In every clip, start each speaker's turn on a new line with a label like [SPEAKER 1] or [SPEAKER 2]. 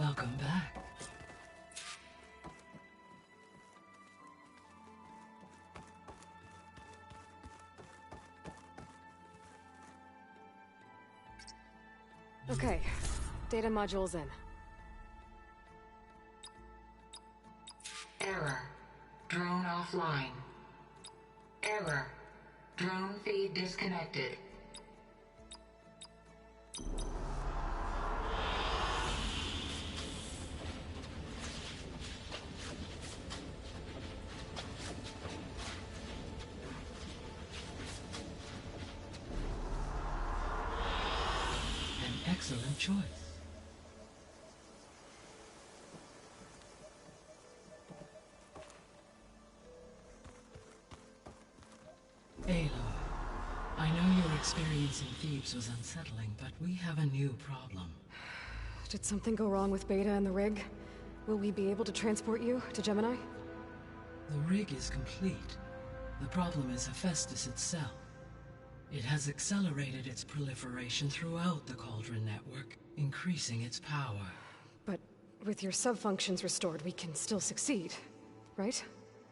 [SPEAKER 1] Welcome back.
[SPEAKER 2] Okay, data module's in.
[SPEAKER 3] Error. Drone offline. Error. Drone feed disconnected.
[SPEAKER 1] An excellent choice. Aloy, I know your experience in Thebes was unsettling, but we have a new problem.
[SPEAKER 2] Did something go wrong with Beta and the rig? Will we be able to transport you to Gemini?
[SPEAKER 1] The rig is complete. The problem is Hephaestus itself. It has accelerated its proliferation throughout the Cauldron network, increasing its power.
[SPEAKER 2] But with your sub-functions restored, we can still succeed, right?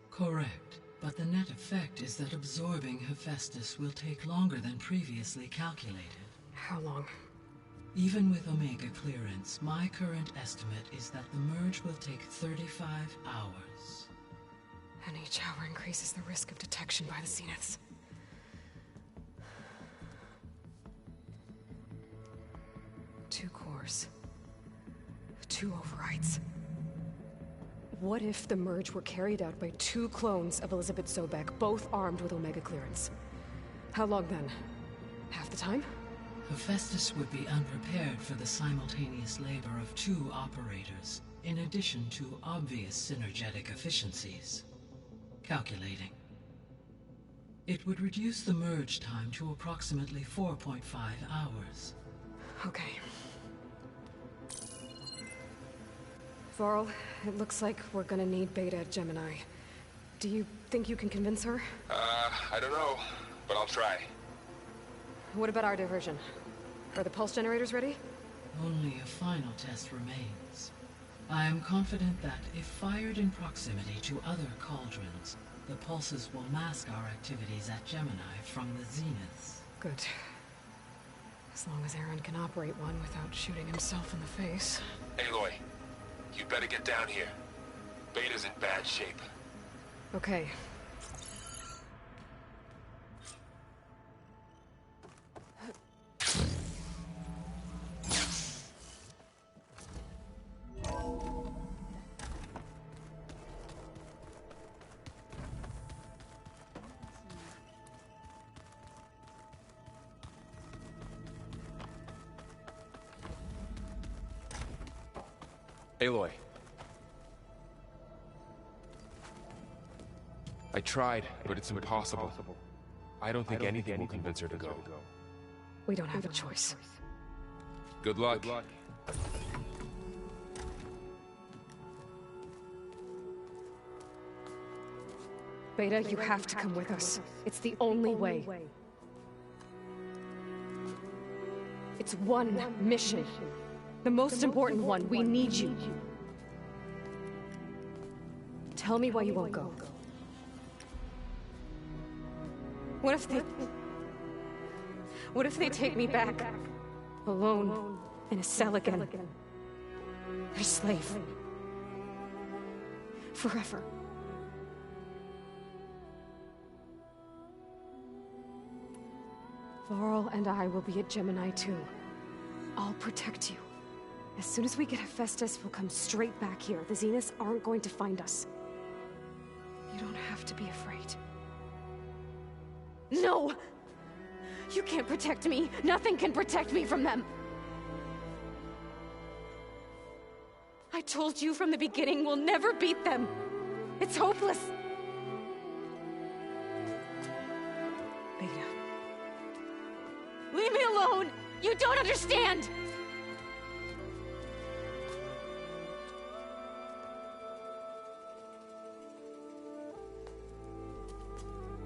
[SPEAKER 1] Correct. But the net effect is that absorbing Hephaestus will take longer than previously calculated.
[SPEAKER 2] How long?
[SPEAKER 1] Even with Omega clearance, my current estimate is that the merge will take 35 hours.
[SPEAKER 2] And each hour increases the risk of detection by the Zeniths. Two cores. Two overrides. What if the merge were carried out by two clones of Elizabeth Sobek, both armed with Omega clearance? How long then? Half the time?
[SPEAKER 1] Hephaestus would be unprepared for the simultaneous labor of two operators, in addition to obvious synergetic efficiencies. Calculating. It would reduce the merge time to approximately 4.5 hours.
[SPEAKER 2] Okay. Varl, it looks like we're gonna need Beta at Gemini. Do you think you can convince her?
[SPEAKER 4] I don't know, but I'll try.
[SPEAKER 2] What about our diversion? Are the pulse generators ready?
[SPEAKER 1] Only a final test remains. I am confident that if fired in proximity to other cauldrons, the pulses will mask our activities at Gemini from the Zeniths.
[SPEAKER 2] Good. As long as Aaron can operate one without shooting himself in the face.
[SPEAKER 4] Aloy, you better get down here. Beta's in bad shape.
[SPEAKER 2] Okay.
[SPEAKER 4] Aloy. I tried, but it's impossible. I don't think anything will convince her to go.
[SPEAKER 2] We don't have a choice.
[SPEAKER 4] Good luck.
[SPEAKER 2] Beta, you have to come with us. It's the only way. It's one mission. The most important one. We need you. Tell me why you won't go. What if they take me back? Alone, in a cell again. A slave. Forever. Varl and I will be at Gemini too. I'll protect you. As soon as we get Hephaestus, we'll come straight back here. The Zeniths aren't going to find us. You don't have to be afraid. No! You can't protect me. Nothing can protect me from them. I told you from the beginning we'll never beat them. It's hopeless. Beta. Leave me alone! You don't understand!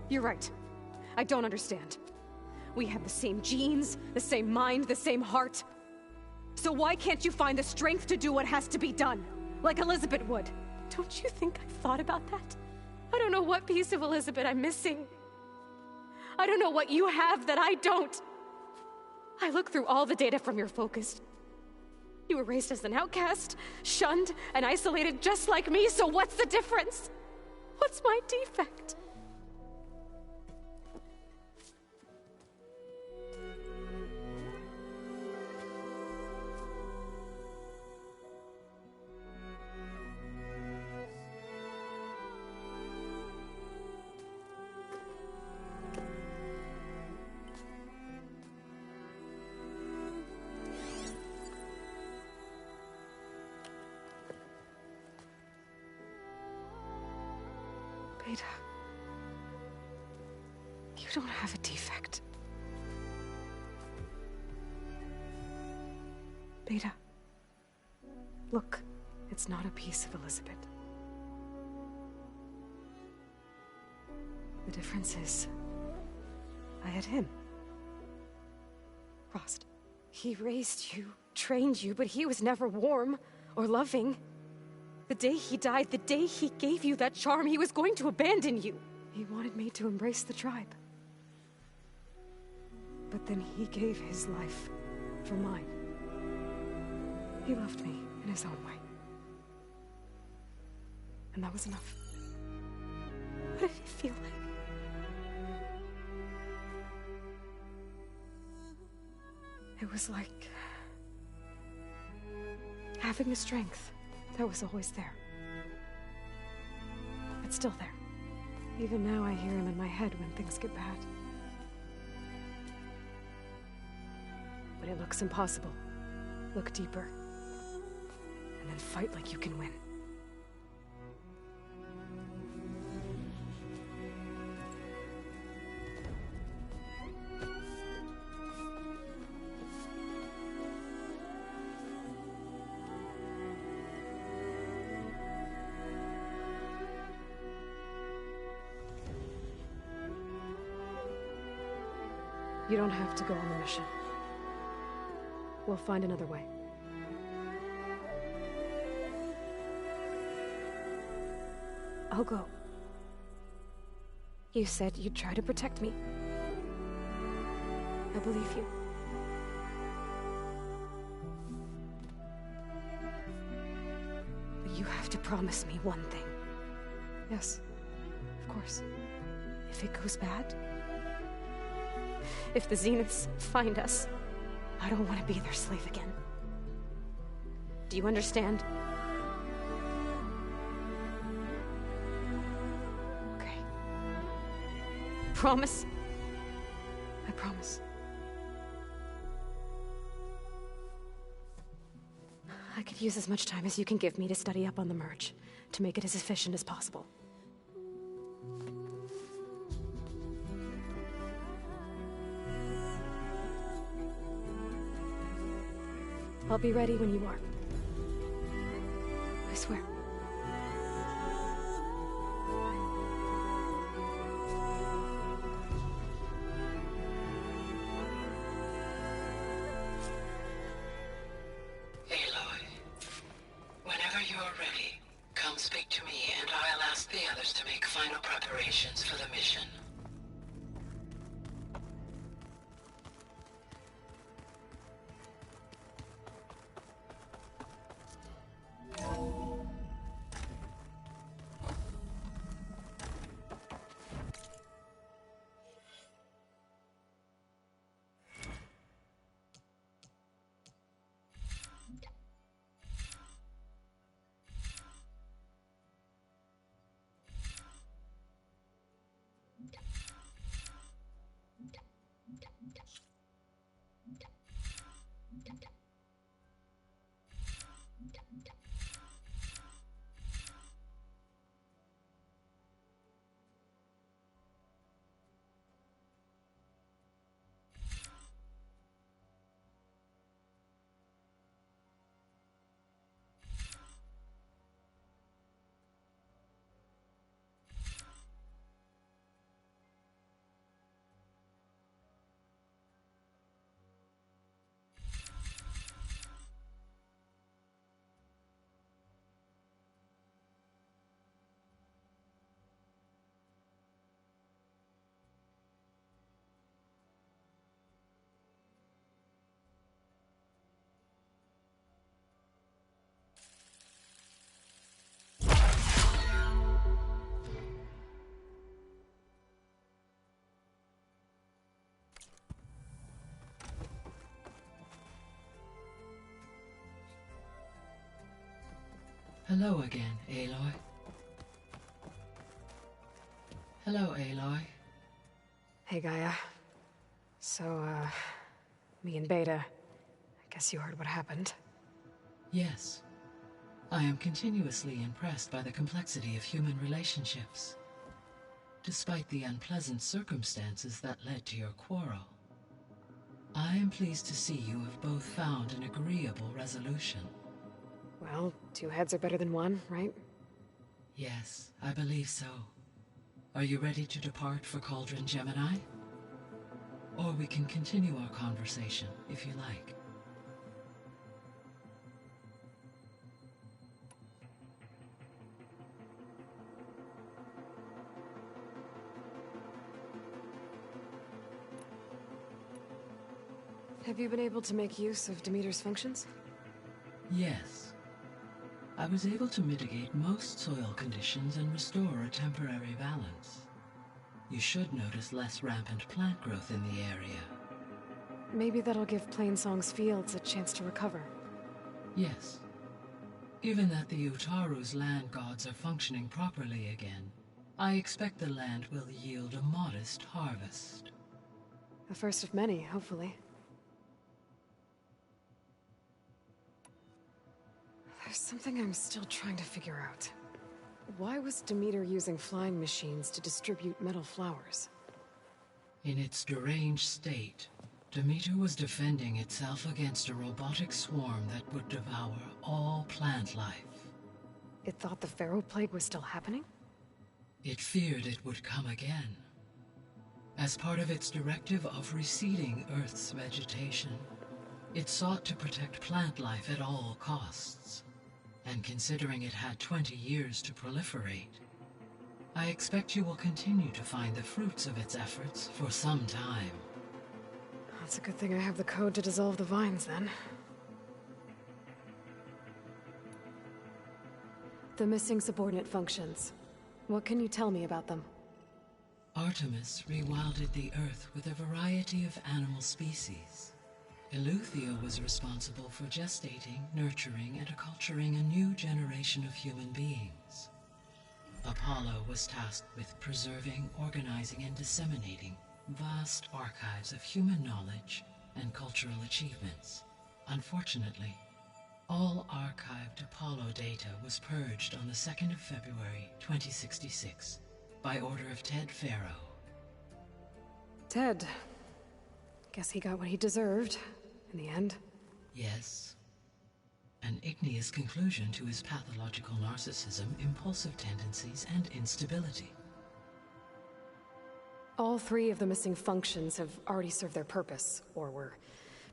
[SPEAKER 2] You're right. I don't understand. We have the same genes, the same mind, the same heart. So why can't you find the strength to do what has to be done? Like Elizabeth would. Don't you think I've thought about that? I don't know what piece of Elizabeth I'm missing. I don't know what you have that I don't. I look through all the data from your focus. You were raised as an outcast, shunned, and isolated just like me, so what's the difference? What's my defect? Beta, you don't have a defect. Beta, look, it's not a piece of Elizabeth. The difference is, I had him. Rost. He raised you, trained you, but he was never warm or loving. The day he died, the day he gave you that charm, he was going to abandon you. He wanted me to embrace the tribe. But then he gave his life for mine. He loved me in his own way. And that was enough. What did he feel like? It was like having a strength that was always there. It's still there. Even now I hear him in my head when things get bad. When it looks impossible, look deeper. And then fight like you can win. You don't have to go on the mission. We'll find another way. I'll go. You said you'd try to protect me. I believe you. But you have to promise me one thing. Yes, of course. If it goes bad, if the Zeniths find us, I don't want to be their slave again. Do you understand? Okay. Promise? I promise. I could use as much time as you can give me to study up on the merge, to make it as efficient as possible. I'll be ready when you are. I swear.
[SPEAKER 1] Aloy, whenever you are ready, come speak to me and I'll ask the others to make final preparations for the mission. Hello again, Aloy. Hello, Aloy.
[SPEAKER 2] Hey, Gaia. So, me and Beta. I guess you heard what happened.
[SPEAKER 1] Yes. I am continuously impressed by the complexity of human relationships. Despite the unpleasant circumstances that led to your quarrel, I am pleased to see you have both found an agreeable resolution.
[SPEAKER 2] Well, two heads are better than one, right?
[SPEAKER 1] Yes, I believe so. Are you ready to depart for Cauldron Gemini? Or we can continue our conversation, if you like.
[SPEAKER 2] Have you been able to make use of Demeter's functions?
[SPEAKER 1] Yes. I was able to mitigate most soil conditions and restore a temporary balance. You should notice less rampant plant growth in the area.
[SPEAKER 2] Maybe that'll give Plainsong's fields a chance to recover.
[SPEAKER 1] Yes. Given that the Utaru's land gods are functioning properly again, I expect the land will yield a modest harvest.
[SPEAKER 2] The first of many, hopefully. There's something I'm still trying to figure out. Why was Demeter using flying machines to distribute metal flowers?
[SPEAKER 1] In its deranged state, Demeter was defending itself against a robotic swarm that would devour all plant life.
[SPEAKER 2] It thought the Pharaoh Plague was still happening?
[SPEAKER 1] It feared it would come again. As part of its directive of reseeding Earth's vegetation, it sought to protect plant life at all costs. And considering it had 20 years to proliferate, I expect you will continue to find the fruits of its efforts for some time.
[SPEAKER 2] That's a good thing I have the code to dissolve the vines, then. The missing subordinate functions. What can you tell me about them?
[SPEAKER 1] Artemis rewilded the Earth with a variety of animal species. Eleuthia was responsible for gestating, nurturing, and acculturating a new generation of human beings. Apollo was tasked with preserving, organizing, and disseminating vast archives of human knowledge and cultural achievements. Unfortunately, all archived Apollo data was purged on the 2nd of February, 2066, by order of Ted Faro.
[SPEAKER 2] Ted. Guess he got what he deserved, in the end.
[SPEAKER 1] Yes. An igneous conclusion to his pathological narcissism, impulsive tendencies, and instability.
[SPEAKER 2] All three of the missing functions have already served their purpose, or were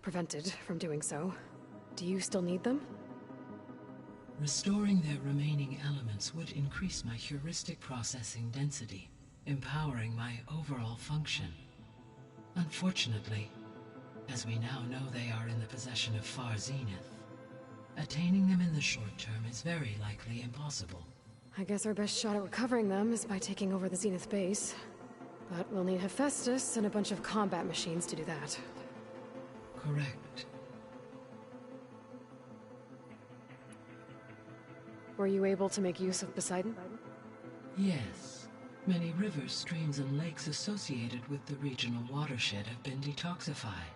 [SPEAKER 2] prevented from doing so. Do you still need them?
[SPEAKER 1] Restoring their remaining elements would increase my heuristic processing density, empowering my overall function. Unfortunately, as we now know they are in the possession of Far Zenith, attaining them in the short term is very likely impossible.
[SPEAKER 2] I guess our best shot at recovering them is by taking over the Zenith base. But we'll need Hephaestus and a bunch of combat machines to do that.
[SPEAKER 1] Correct.
[SPEAKER 2] Were you able to make use of Poseidon?
[SPEAKER 1] Yes. Many rivers, streams, and lakes associated with the regional watershed have been detoxified.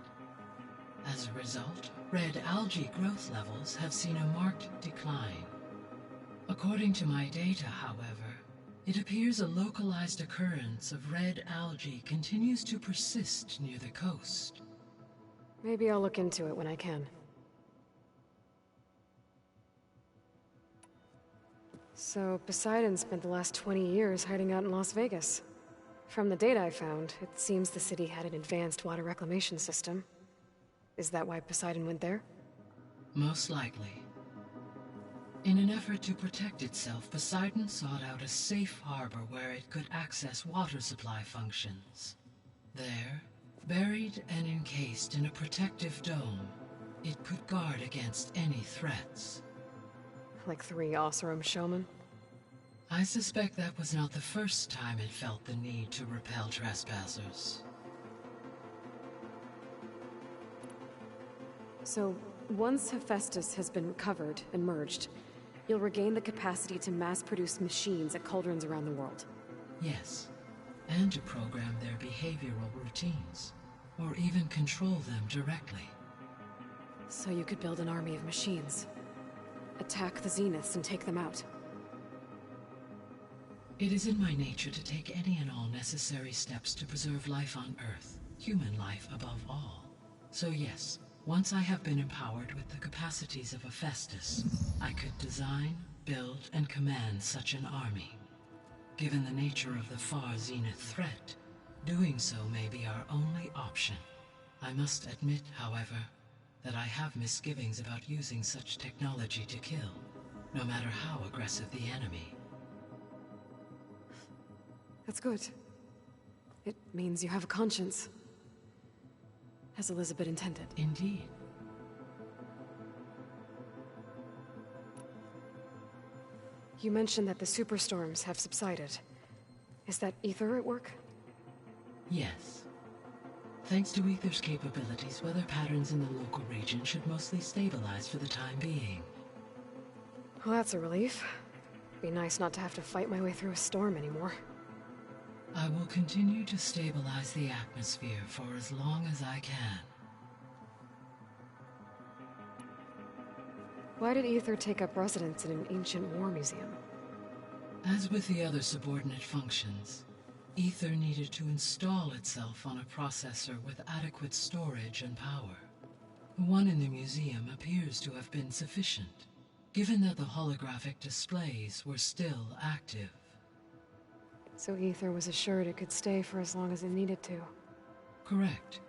[SPEAKER 1] As a result, red algae growth levels have seen a marked decline. According to my data, however, it appears a localized occurrence of red algae continues to persist near the coast.
[SPEAKER 2] Maybe I'll look into it when I can. So, Poseidon spent the last 20 years hiding out in Las Vegas. From the data I found, it seems the city had an advanced water reclamation system. Is that why Poseidon went there?
[SPEAKER 1] Most likely. In an effort to protect itself, Poseidon sought out a safe harbor where it could access water supply functions. There, buried and encased in a protective dome, it could guard against any threats.
[SPEAKER 2] Like 3 Oseram showmen?
[SPEAKER 1] I suspect that was not the first time it felt the need to repel trespassers.
[SPEAKER 2] So, once Hephaestus has been recovered and merged, you'll regain the capacity to mass-produce machines at cauldrons around the world.
[SPEAKER 1] Yes, and to program their behavioral routines, or even control them directly.
[SPEAKER 2] So you could build an army of machines. Attack the Zeniths and take them out.
[SPEAKER 1] It is in my nature to take any and all necessary steps to preserve life on Earth, human life above all. So yes, once I have been empowered with the capacities of Hephaestus, I could design, build, and command such an army. Given the nature of the far Zenith threat, doing so may be our only option. I must admit, however, that I have misgivings about using such technology to kill, no matter how aggressive the enemy.
[SPEAKER 2] That's good. It means you have a conscience. As Elizabeth intended.
[SPEAKER 1] Indeed.
[SPEAKER 2] You mentioned that the superstorms have subsided. Is that Aether at work?
[SPEAKER 1] Yes. Thanks to Aether's capabilities, weather patterns in the local region should mostly stabilize for the time being.
[SPEAKER 2] Well, that's a relief. Be nice not to have to fight my way through a storm anymore.
[SPEAKER 1] I will continue to stabilize the atmosphere for as long as I can.
[SPEAKER 2] Why did Aether take up residence in an ancient war museum?
[SPEAKER 1] As with the other subordinate functions, Aether needed to install itself on a processor with adequate storage and power. The one in the museum appears to have been sufficient, given that the holographic displays were still active.
[SPEAKER 2] So Aether was assured it could stay for as long as it needed to.
[SPEAKER 1] Correct.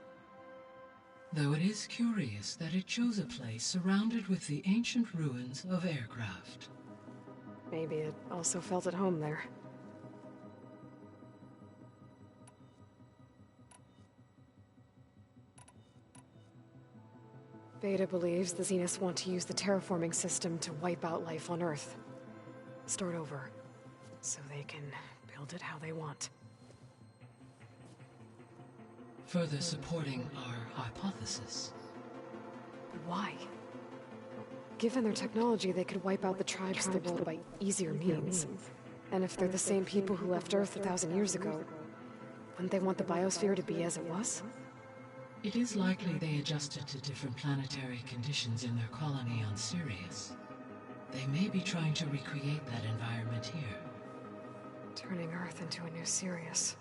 [SPEAKER 1] Though it is curious that it chose a place surrounded with the ancient ruins of aircraft.
[SPEAKER 2] Maybe it also felt at home there. Beta believes the Zeniths want to use the terraforming system to wipe out life on Earth. Start over, so they can build it how they want.
[SPEAKER 1] Further supporting our hypothesis.
[SPEAKER 2] But why? Given their technology, they could wipe out the tribes of the world by easier means. And if they're the same people who left Earth 1,000 years ago, wouldn't they want the biosphere to be as it was?
[SPEAKER 1] It is likely they adjusted to different planetary conditions in their colony on Sirius. They may be trying to recreate that environment here.
[SPEAKER 2] Turning Earth into a new Sirius.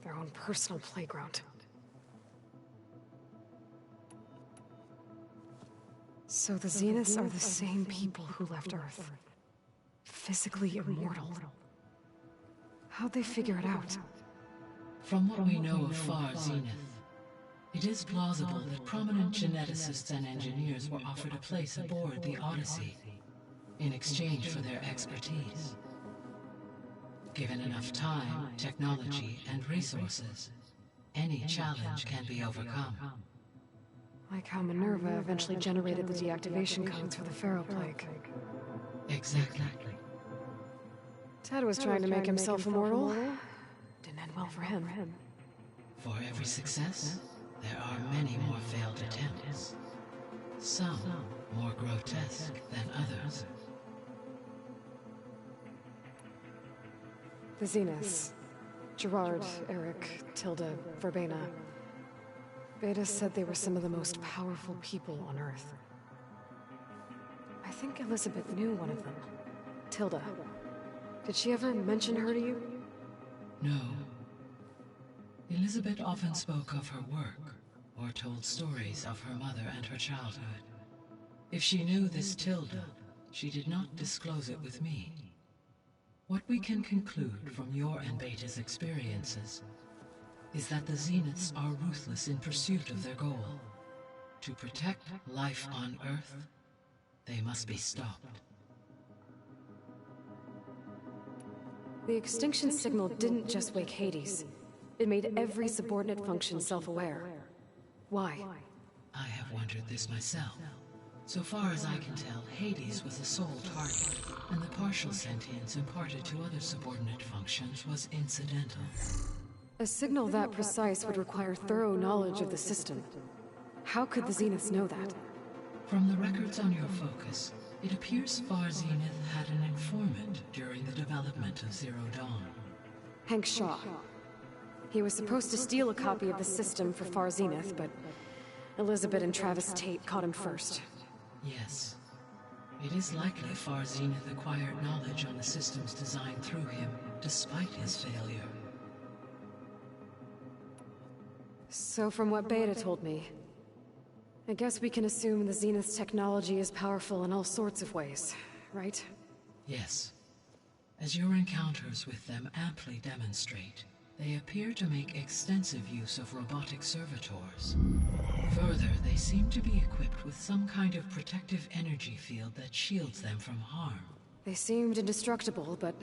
[SPEAKER 2] Their own personal playground. So the Zeniths are the same people who left Earth. Physically immortal. How'd they figure it out?
[SPEAKER 1] From what we know of Far Zenith, it is plausible that prominent geneticists and engineers were offered a place aboard the Odyssey in exchange for their expertise. Given enough time, technology, and resources, any challenge can be overcome.
[SPEAKER 2] Like how Minerva eventually generated the deactivation codes for the Pharaoh Plague.
[SPEAKER 1] Exactly.
[SPEAKER 2] Ted was trying to make himself immortal. Didn't end well for him.
[SPEAKER 1] For every success, there are many more failed attempts. Some more grotesque than others.
[SPEAKER 2] The Zeniths. Gerard, Eric, Tilda, Verbena. Beta said they were some of the most powerful people on Earth. I think Elizabeth knew one of them. Tilda. Did she ever mention her to you?
[SPEAKER 1] No. Elizabeth often spoke of her work, or told stories of her mother and her childhood. If she knew this Tilda, she did not disclose it with me. What we can conclude from your and Beta's experiences is that the Zeniths are ruthless in pursuit of their goal. To protect life on Earth, they must be stopped.
[SPEAKER 2] The extinction signal didn't just wake Hades. It made every subordinate function self-aware. Why?
[SPEAKER 1] I have wondered this myself. So far as I can tell, Hades was the sole target, and the partial sentience imparted to other subordinate functions was incidental.
[SPEAKER 2] A signal that precise would require thorough knowledge of the system. How could the Zeniths know that?
[SPEAKER 1] From the records on your focus, It appears Far Zenith had an informant during the development of Zero Dawn.
[SPEAKER 2] Hank Shaw. He was supposed to steal a copy of the system for Far Zenith, but Elizabeth and Travis Tate caught him first.
[SPEAKER 1] Yes. It is likely Far Zenith acquired knowledge on the systems designed through him, despite his failure.
[SPEAKER 2] So from what Beta told me, I guess we can assume the Zenith's technology is powerful in all sorts of ways, right?
[SPEAKER 1] Yes. As your encounters with them amply demonstrate, they appear to make extensive use of robotic servitors. Further, they seem to be equipped with some kind of protective energy field that shields them from harm.
[SPEAKER 2] They seemed indestructible, but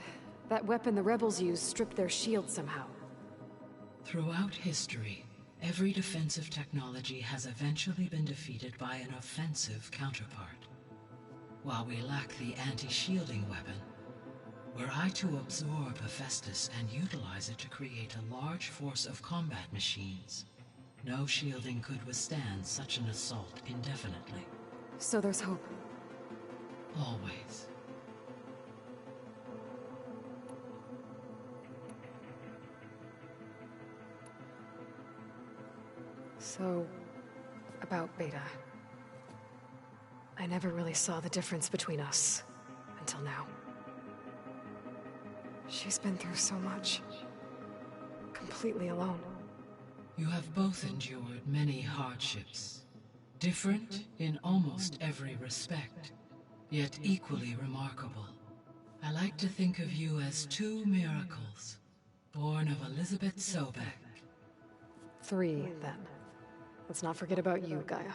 [SPEAKER 2] that weapon the rebels used stripped their shield somehow.
[SPEAKER 1] Throughout history, every defensive technology has eventually been defeated by an offensive counterpart. While we lack the anti-shielding weapon, were I to absorb Hephaestus and utilize it to create a large force of combat machines, no shielding could withstand such an assault indefinitely.
[SPEAKER 2] So there's hope.
[SPEAKER 1] Always.
[SPEAKER 2] So, about Beta. I never really saw the difference between us, until now. She's been through so much. Completely alone.
[SPEAKER 1] You have both endured many hardships. Different in almost every respect, yet equally remarkable. I like to think of you as two miracles, born of Elizabeth Sobek.
[SPEAKER 2] 3, then. Let's not forget about you, Gaia.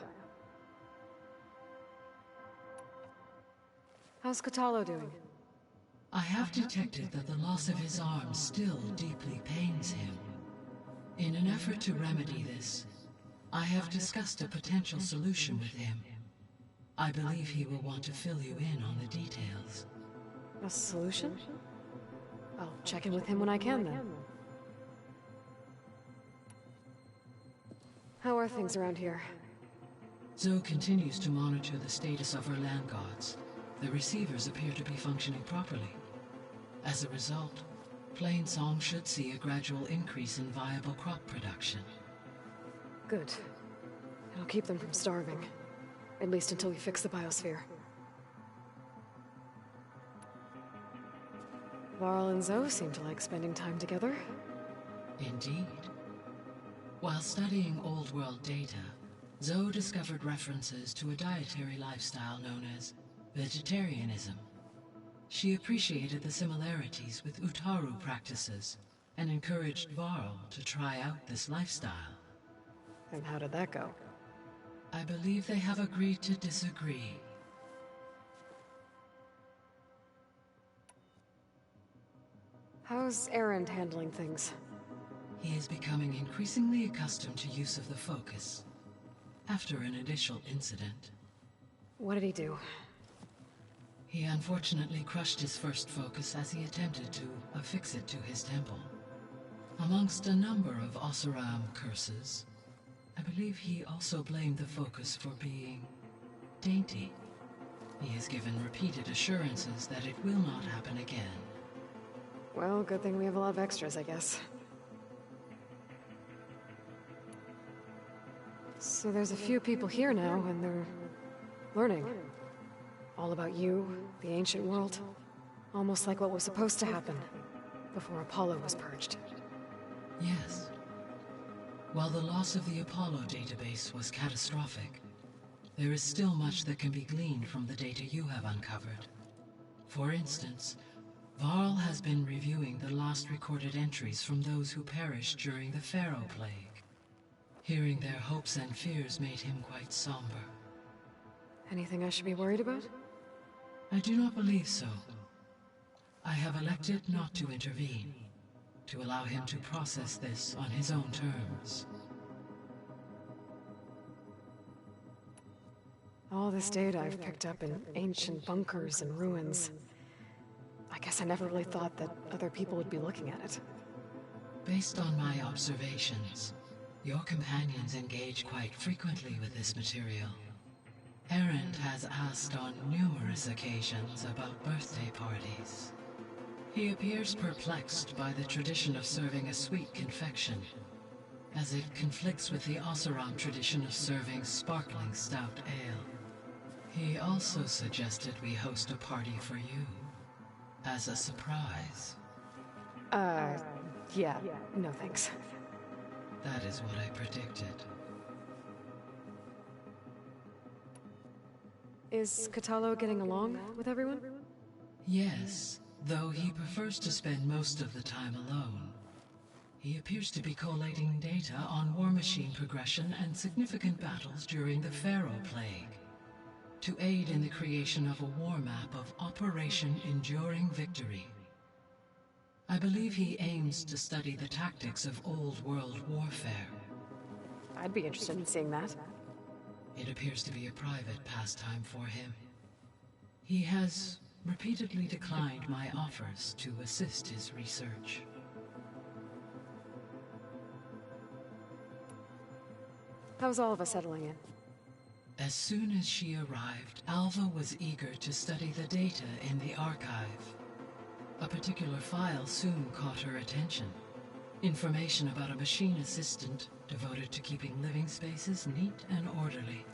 [SPEAKER 2] How's Kotallo doing?
[SPEAKER 1] I have detected that the loss of his arm still deeply pains him. In an effort to remedy this, I have discussed a potential solution with him. I believe he will want to fill you in on the details.
[SPEAKER 2] A solution? I'll check in with him when I can, then. How are things around here?
[SPEAKER 1] Zoe continues to monitor the status of her land gods. The receivers appear to be functioning properly. As a result, Plainsong should see a gradual increase in viable crop production.
[SPEAKER 2] Good. It'll keep them from starving. At least until we fix the biosphere. Varl and Zoe seem to like spending time together.
[SPEAKER 1] Indeed. While studying Old World data, Zoe discovered references to a dietary lifestyle known as vegetarianism. She appreciated the similarities with Utaru practices and encouraged Varl to try out this lifestyle.
[SPEAKER 2] And how did that go?
[SPEAKER 1] I believe they have agreed to disagree.
[SPEAKER 2] How's Erend handling things?
[SPEAKER 1] He is becoming increasingly accustomed to use of the focus, after an initial incident.
[SPEAKER 2] What did he do?
[SPEAKER 1] He unfortunately crushed his first focus as he attempted to affix it to his temple. Amongst a number of Oseram curses, I believe he also blamed the focus for being dainty. He has given repeated assurances that it will not happen again.
[SPEAKER 2] Well, good thing we have a lot of extras, I guess. So there's a few people here now, and they're learning. All about you, the ancient world. Almost like what was supposed to happen before Apollo was purged.
[SPEAKER 1] Yes. While the loss of the Apollo database was catastrophic, there is still much that can be gleaned from the data you have uncovered. For instance, Varl has been reviewing the last recorded entries from those who perished during the Pharaoh Plague. Hearing their hopes and fears made him quite somber.
[SPEAKER 2] Anything I should be worried about?
[SPEAKER 1] I do not believe so. I have elected not to intervene, to allow him to process this on his own terms.
[SPEAKER 2] All this data I've picked up in ancient bunkers and ruins. I guess I never really thought that other people would be looking at it.
[SPEAKER 1] Based on my observations, your companions engage quite frequently with this material. Erend has asked on numerous occasions about birthday parties. He appears perplexed by the tradition of serving a sweet confection, as it conflicts with the Oseram tradition of serving sparkling stout ale. He also suggested we host a party for you, as a surprise.
[SPEAKER 2] Yeah, no thanks.
[SPEAKER 1] That is what I predicted.
[SPEAKER 2] Is Kotallo getting along with everyone?
[SPEAKER 1] Yes, though he prefers to spend most of the time alone. He appears to be collating data on war machine progression and significant battles during the Pharaoh Plague, to aid in the creation of a war map of Operation Enduring Victory. I believe he aims to study the tactics of old world warfare.
[SPEAKER 2] I'd be interested in seeing that.
[SPEAKER 1] It appears to be a private pastime for him. He has repeatedly declined my offers to assist his research.
[SPEAKER 2] How's all of us settling in?
[SPEAKER 1] As soon as she arrived, Alva was eager to study the data in the archive. A particular file soon caught her attention. Information about a machine assistant devoted to keeping living spaces neat and orderly.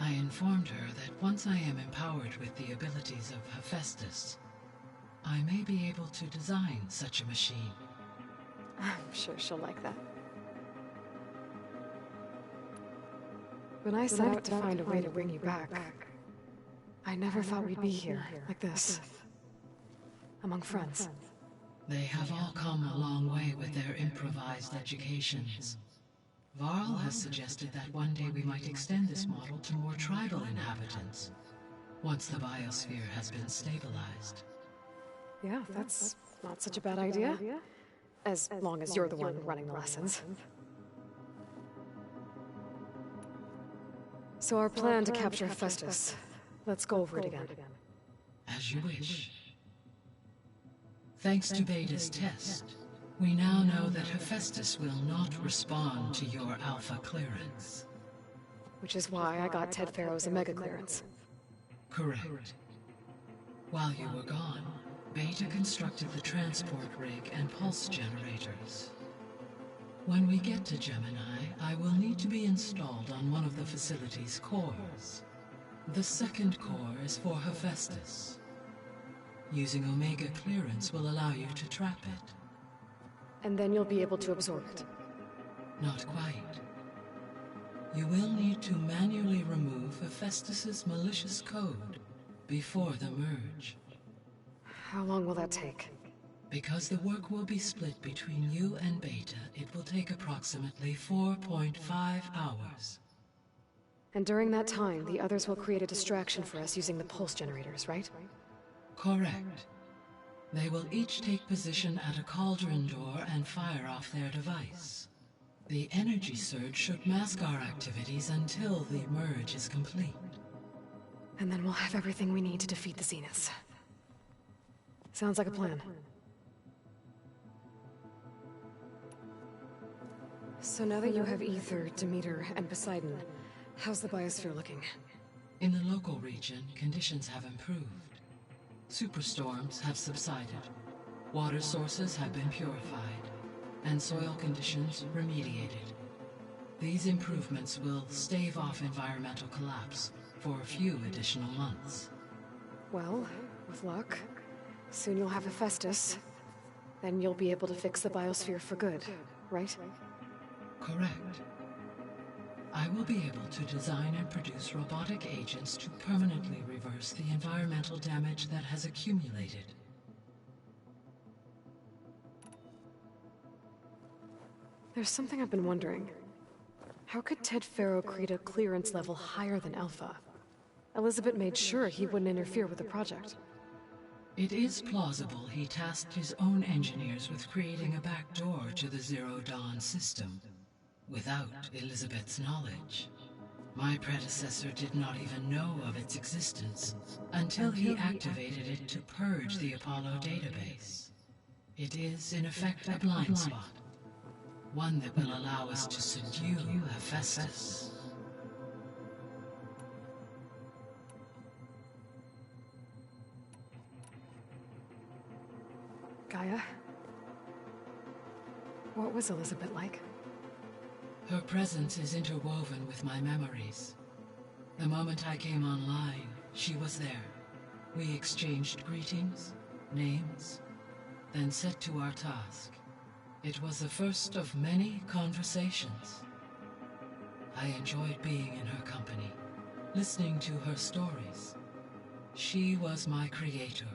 [SPEAKER 1] I informed her that once I am empowered with the abilities of Hephaestus, I may be able to design such a machine.
[SPEAKER 2] I'm sure she'll like that. When I set out to find a way to bring you back, I never thought we'd be here, like this. Among friends.
[SPEAKER 1] They have all come a long way with their improvised educations. Varl has suggested that one day we might extend this model to more tribal inhabitants, once the biosphere has been stabilized.
[SPEAKER 2] Yeah, that's not such a bad idea. As long as you're the one running the lessons. So our plan to capture Hephaestus. Let's go over it again.
[SPEAKER 1] As you wish. Thanks to Beta's test, we now know that Hephaestus will not respond to your Alpha clearance.
[SPEAKER 2] Which is why I got Ted Pharaoh's Omega clearance.
[SPEAKER 1] Correct. While you were gone, Beta constructed the transport rig and pulse generators. When we get to Gemini, I will need to be installed on one of the facility's cores. The second core is for Hephaestus. Using Omega clearance will allow you to trap it.
[SPEAKER 2] And then you'll be able to absorb it.
[SPEAKER 1] Not quite. You will need to manually remove Hephaestus's malicious code before the merge.
[SPEAKER 2] How long will that take?
[SPEAKER 1] Because the work will be split between you and Beta, it will take approximately 4.5 hours.
[SPEAKER 2] And during that time, the others will create a distraction for us using the pulse generators, right?
[SPEAKER 1] Correct. They will each take position at a cauldron door and fire off their device. The energy surge should mask our activities until the merge is complete.
[SPEAKER 2] And then we'll have everything we need to defeat the Zeniths. Sounds like a plan. So now that you have Aether, Demeter, and Poseidon, how's the biosphere looking?
[SPEAKER 1] In the local region, conditions have improved. Superstorms have subsided. Water sources have been purified, and soil conditions remediated. These improvements will stave off environmental collapse for a few additional months.
[SPEAKER 2] Well, with luck, soon you'll have Hephaestus. Then you'll be able to fix the biosphere for good, right?
[SPEAKER 1] Correct. I will be able to design and produce robotic agents to permanently reverse the environmental damage that has accumulated.
[SPEAKER 2] There's something I've been wondering. How could Ted Pharaoh create a clearance level higher than Alpha? Elizabeth made sure he wouldn't interfere with the project.
[SPEAKER 1] It is plausible he tasked his own engineers with creating a backdoor to the Zero Dawn system, without Elizabeth's knowledge. My predecessor did not even know of its existence until he activated it to purge the Apollo database. It is, in effect, a blind spot. One that will allow us to subdue Hephaestus.
[SPEAKER 2] Gaia? What was Elizabeth like?
[SPEAKER 1] Her presence is interwoven with my memories. The moment I came online, she was there. We exchanged greetings, names, then set to our task. It was the first of many conversations. I enjoyed being in her company, listening to her stories. She was my creator,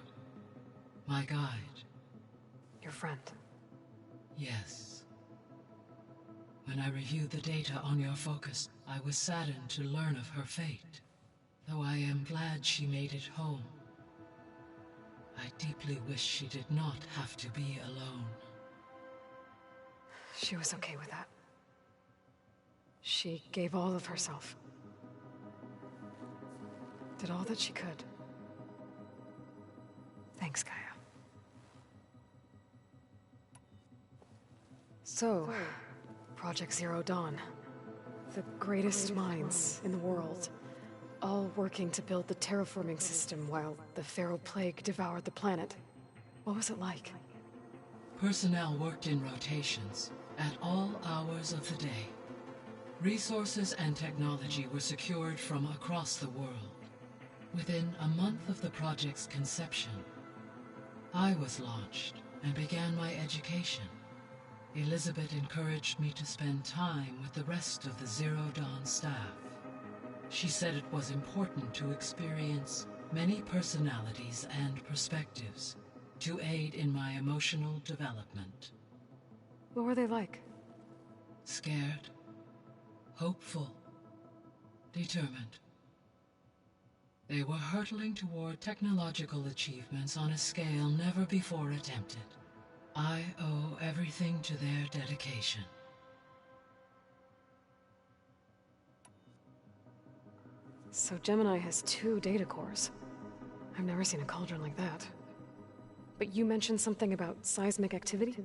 [SPEAKER 1] my guide.
[SPEAKER 2] Your friend?
[SPEAKER 1] Yes. When I reviewed the data on your focus, I was saddened to learn of her fate, though I am glad she made it home. I deeply wish she did not have to be alone.
[SPEAKER 2] She was okay with that. She gave all of herself. Did all that she could. Thanks, Gaia. So, Project Zero Dawn. The greatest minds in the world, all working to build the terraforming system while the Pharaoh Plague devoured the planet. What was it like?
[SPEAKER 1] Personnel worked in rotations, at all hours of the day. Resources and technology were secured from across the world. Within a month of the project's conception, I was launched and began my education. Elizabeth encouraged me to spend time with the rest of the Zero Dawn staff. She said it was important to experience many personalities and perspectives to aid in my emotional development.
[SPEAKER 2] What were they like?
[SPEAKER 1] Scared, hopeful, determined. They were hurtling toward technological achievements on a scale never before attempted. I owe everything to their dedication.
[SPEAKER 2] So Gemini has 2 data cores. I've never seen a cauldron like that. But you mentioned something about seismic activity?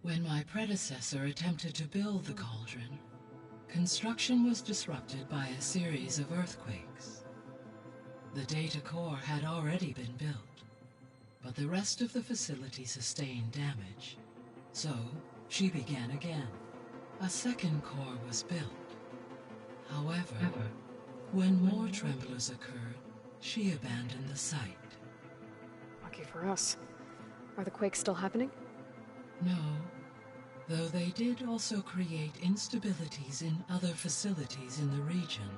[SPEAKER 1] When my predecessor attempted to build the cauldron, construction was disrupted by a series of earthquakes. The data core had already been built, but the rest of the facility sustained damage. So, she began again. A second core was built. However, when more tremblers occurred, she abandoned the site.
[SPEAKER 2] Lucky for us. Are the quakes still happening?
[SPEAKER 1] No, though they did also create instabilities in other facilities in the region.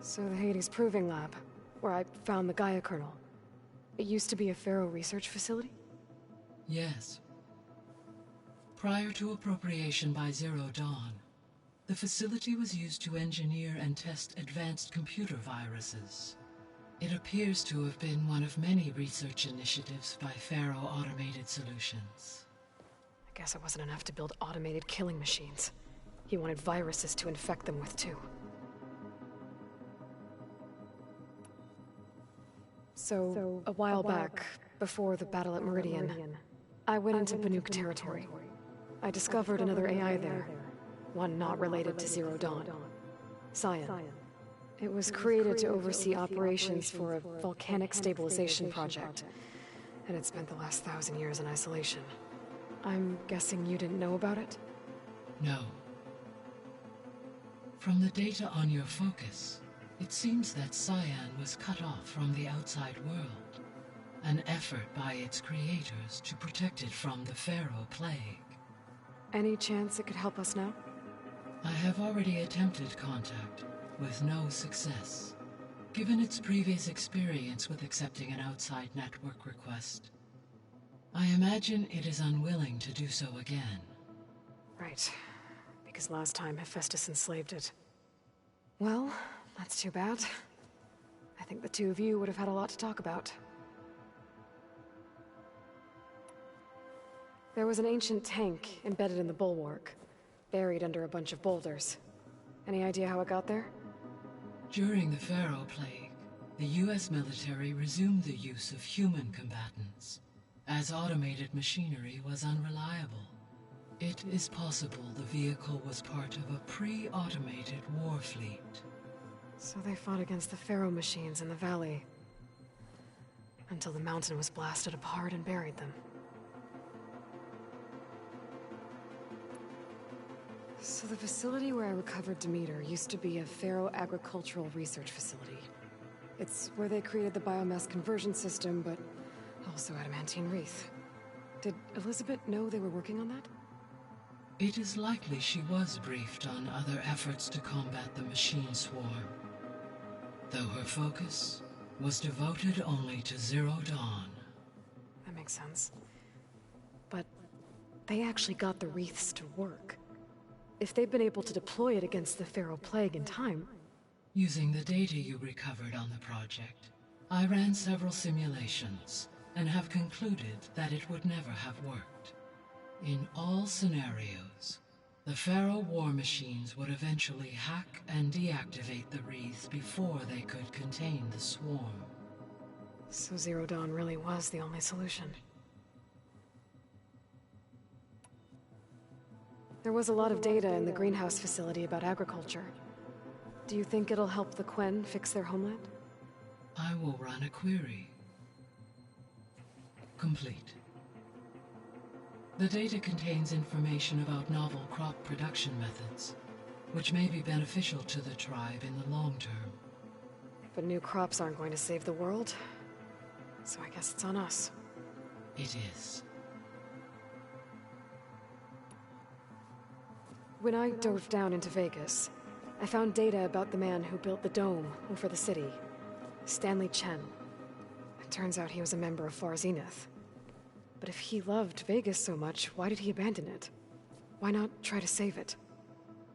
[SPEAKER 2] So the Hades Proving Lab, where I found the Gaia kernel. It used to be a Pharaoh research facility?
[SPEAKER 1] Yes. Prior to appropriation by Zero Dawn, the facility was used to engineer and test advanced computer viruses. It appears to have been one of many research initiatives by Pharaoh Automated Solutions.
[SPEAKER 2] I guess it wasn't enough to build automated killing machines. He wanted viruses to infect them with too. So, a while back, before the battle at Meridian, I went into Banuk territory. I discovered another AI there, one not related to Zero Dawn. Scion. It was created to oversee operations for a volcanic stabilization project, and it spent the last 1,000 years in isolation. I'm guessing you didn't know about it?
[SPEAKER 1] No. From the data on your focus, it seems that Scion was cut off from the outside world, an effort by its creators to protect it from the Pharaoh Plague.
[SPEAKER 2] Any chance it could help us now?
[SPEAKER 1] I have already attempted contact, with no success. Given its previous experience with accepting an outside network request, I imagine it is unwilling to do so again.
[SPEAKER 2] Right. Because last time Hephaestus enslaved it. Well, that's too bad. I think the two of you would have had a lot to talk about. There was an ancient tank embedded in the bulwark, buried under a bunch of boulders. Any idea how it got there?
[SPEAKER 1] During the Pharaoh Plague, the US military resumed the use of human combatants, as automated machinery was unreliable. It is possible the vehicle was part of a pre-automated war fleet.
[SPEAKER 2] So they fought against the Pharaoh machines in the valley, until the mountain was blasted apart and buried them. So the facility where I recovered Demeter used to be a Pharaoh agricultural research facility. It's where they created the biomass conversion system, but also adamantine wreath. Did Elizabeth know they were working on that?
[SPEAKER 1] It is likely she was briefed on other efforts to combat the machine swarm, though her focus was devoted only to Zero Dawn.
[SPEAKER 2] That makes sense. But they actually got the wreaths to work. If they've been able to deploy it against the Pharaoh Plague in time...
[SPEAKER 1] Using the data you recovered on the project, I ran several simulations and have concluded that it would never have worked. In all scenarios, the Pharaoh war machines would eventually hack and deactivate the wreaths before they could contain the swarm.
[SPEAKER 2] So Zero Dawn really was the only solution. There was a lot of data in the greenhouse facility about agriculture. Do you think it'll help the Quen fix their homeland?
[SPEAKER 1] I will run a query. Complete. The data contains information about novel crop production methods, which may be beneficial to the tribe in the long term.
[SPEAKER 2] But new crops aren't going to save the world, so I guess it's on us.
[SPEAKER 1] It is.
[SPEAKER 2] When I dove down into Vegas, I found data about the man who built the dome over the city, Stanley Chen. It turns out he was a member of Far Zenith. But if he loved Vegas so much, why did he abandon it? Why not try to save it?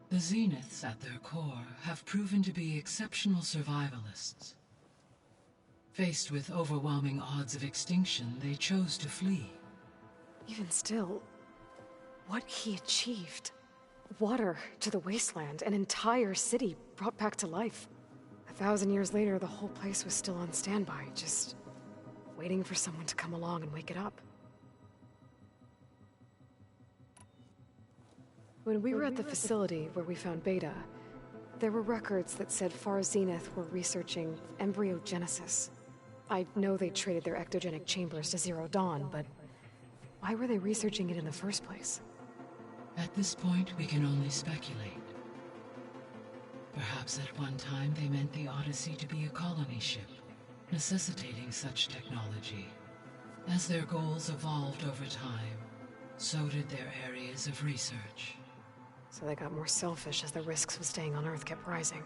[SPEAKER 1] The Zeniths at their core have proven to be exceptional survivalists. Faced with overwhelming odds of extinction, they chose to flee.
[SPEAKER 2] Even still, what he achieved. Water to the wasteland, an entire city brought back to life. 1,000 years later, the whole place was still on standby, just waiting for someone to come along and wake it up. When we were at the facility where we found Beta, there were records that said Far Zenith were researching embryogenesis. I know they traded their ectogenic chambers to Zero Dawn, but why were they researching it in the first place?
[SPEAKER 1] At this point, we can only speculate. Perhaps at one time they meant the Odyssey to be a colony ship, necessitating such technology. As their goals evolved over time, so did their areas of research.
[SPEAKER 2] So they got more selfish as the risks of staying on Earth kept rising.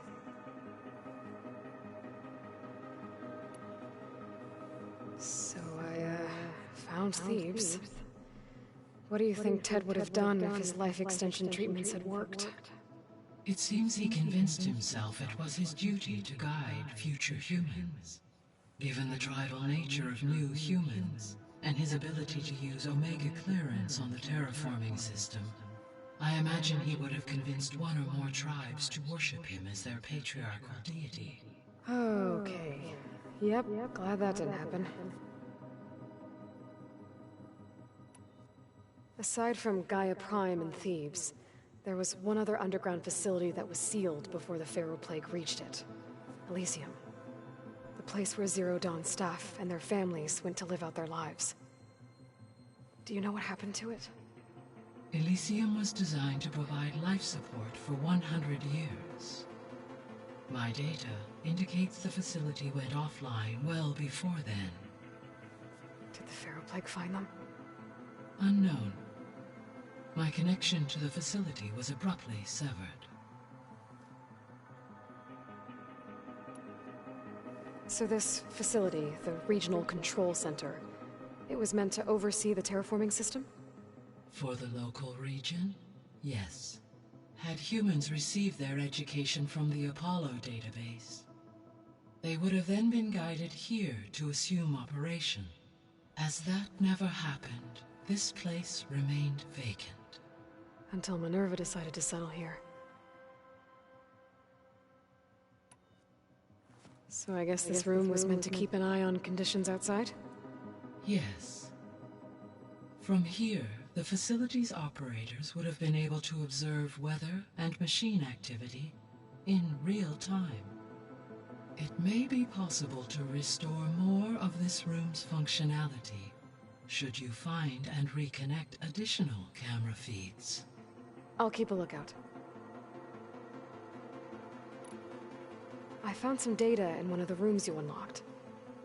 [SPEAKER 2] So I, found Thebes. What do you think Ted would have done if his life extension treatments had worked?
[SPEAKER 1] It seems he convinced himself it was his duty to guide future humans. Given the tribal nature of new humans, and his ability to use Omega clearance on the terraforming system, I imagine he would have convinced one or more tribes to worship him as their patriarchal deity.
[SPEAKER 2] Okay. Yep, glad that didn't happen. Aside from Gaia Prime and Thebes, there was one other underground facility that was sealed before the Pharaoh Plague reached it. Elysium. The place where Zero Dawn staff and their families went to live out their lives. Do you know what happened to it?
[SPEAKER 1] Elysium was designed to provide life support for 100 years. My data indicates the facility went offline well before then.
[SPEAKER 2] Did the Pharaoh Plague find them?
[SPEAKER 1] Unknown. My connection to the facility was abruptly severed.
[SPEAKER 2] So this facility, the Regional Control Center, it was meant to oversee the terraforming system?
[SPEAKER 1] For the local region, yes. Had humans received their education from the Apollo database, they would have then been guided here to assume operation. As that never happened, this place remained vacant.
[SPEAKER 2] Until Minerva decided to settle here. So I guess this room was meant to keep an eye on conditions outside?
[SPEAKER 1] Yes. From here, the facility's operators would have been able to observe weather and machine activity in real time. It may be possible to restore more of this room's functionality should you find and reconnect additional camera feeds.
[SPEAKER 2] I'll keep a lookout. I found some data in one of the rooms you unlocked.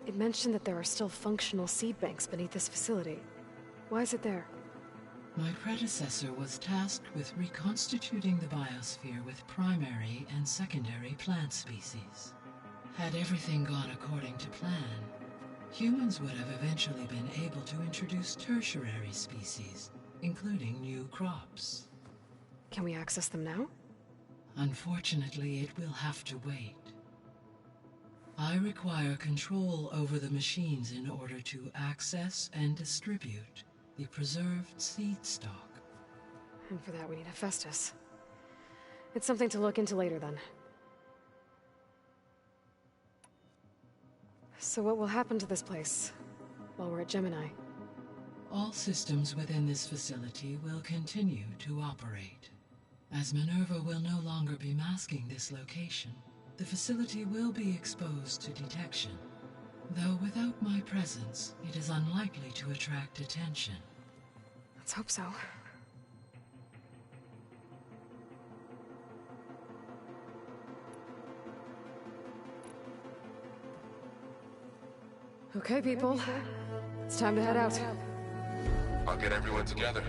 [SPEAKER 2] It mentioned that there are still functional seed banks beneath this facility. Why is it there?
[SPEAKER 1] My predecessor was tasked with reconstituting the biosphere with primary and secondary plant species. Had everything gone according to plan, humans would have eventually been able to introduce tertiary species, including new crops.
[SPEAKER 2] Can we access them now?
[SPEAKER 1] Unfortunately, it will have to wait. I require control over the machines in order to access and distribute the preserved seed stock.
[SPEAKER 2] And for that we need Hephaestus. It's something to look into later then. So what will happen to this place while we're at Gemini?
[SPEAKER 1] All systems within this facility will continue to operate. As Minerva will no longer be masking this location, the facility will be exposed to detection. Though without my presence, it is unlikely to attract attention.
[SPEAKER 2] Let's hope so. Okay, people. It's time to head out.
[SPEAKER 4] I'll get everyone together.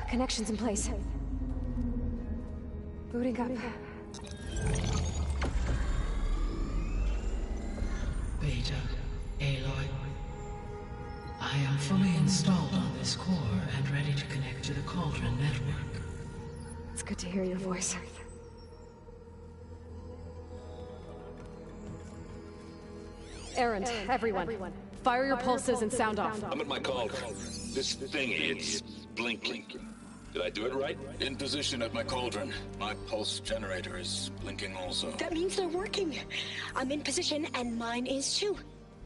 [SPEAKER 2] Connections in place. Booting up.
[SPEAKER 1] Beta, Aloy. I am fully installed on this core and ready to connect to the Cauldron network.
[SPEAKER 2] It's good to hear your voice. Erend, everyone. Fire your pulses and sound off.
[SPEAKER 5] I'm at my cauldron. This thingy, it's blinking. Did I do it right? In position at my cauldron. My pulse generator is blinking also.
[SPEAKER 6] That means they're working. I'm in position, and mine is too.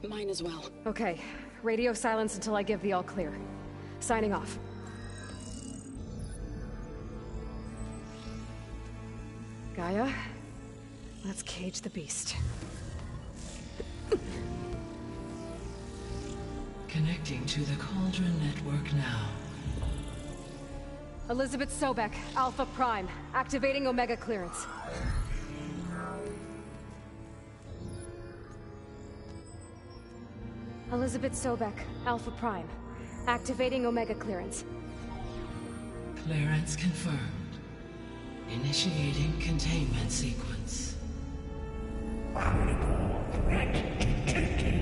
[SPEAKER 6] Mine as well.
[SPEAKER 2] Okay. Radio silence until I give the all clear. Signing off. Gaia, let's cage the beast.
[SPEAKER 1] Connecting to the Cauldron network now.
[SPEAKER 2] Elizabeth Sobek, Alpha Prime, activating Omega clearance. Elizabeth Sobek, Alpha Prime, activating Omega clearance.
[SPEAKER 1] Clearance confirmed. Initiating containment sequence.
[SPEAKER 7] Critical threat detected.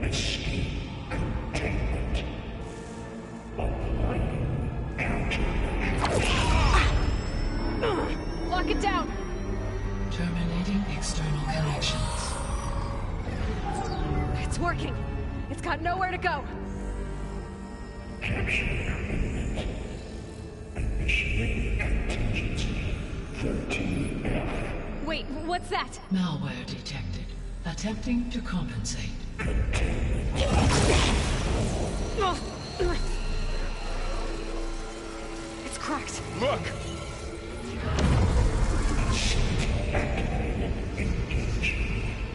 [SPEAKER 7] Escape containment.
[SPEAKER 2] Lock it down!
[SPEAKER 1] Terminating external connections.
[SPEAKER 2] It's working! It's got nowhere to go! Wait, what's that?
[SPEAKER 1] Malware detected. Attempting to compensate.
[SPEAKER 2] It's cracked.
[SPEAKER 5] Look!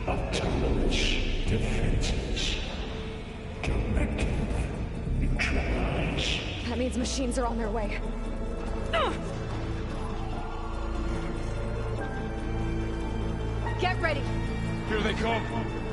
[SPEAKER 7] Autonomous defenses. Directive neutralized.
[SPEAKER 2] That means machines are on their way. Get ready!
[SPEAKER 4] Here they come!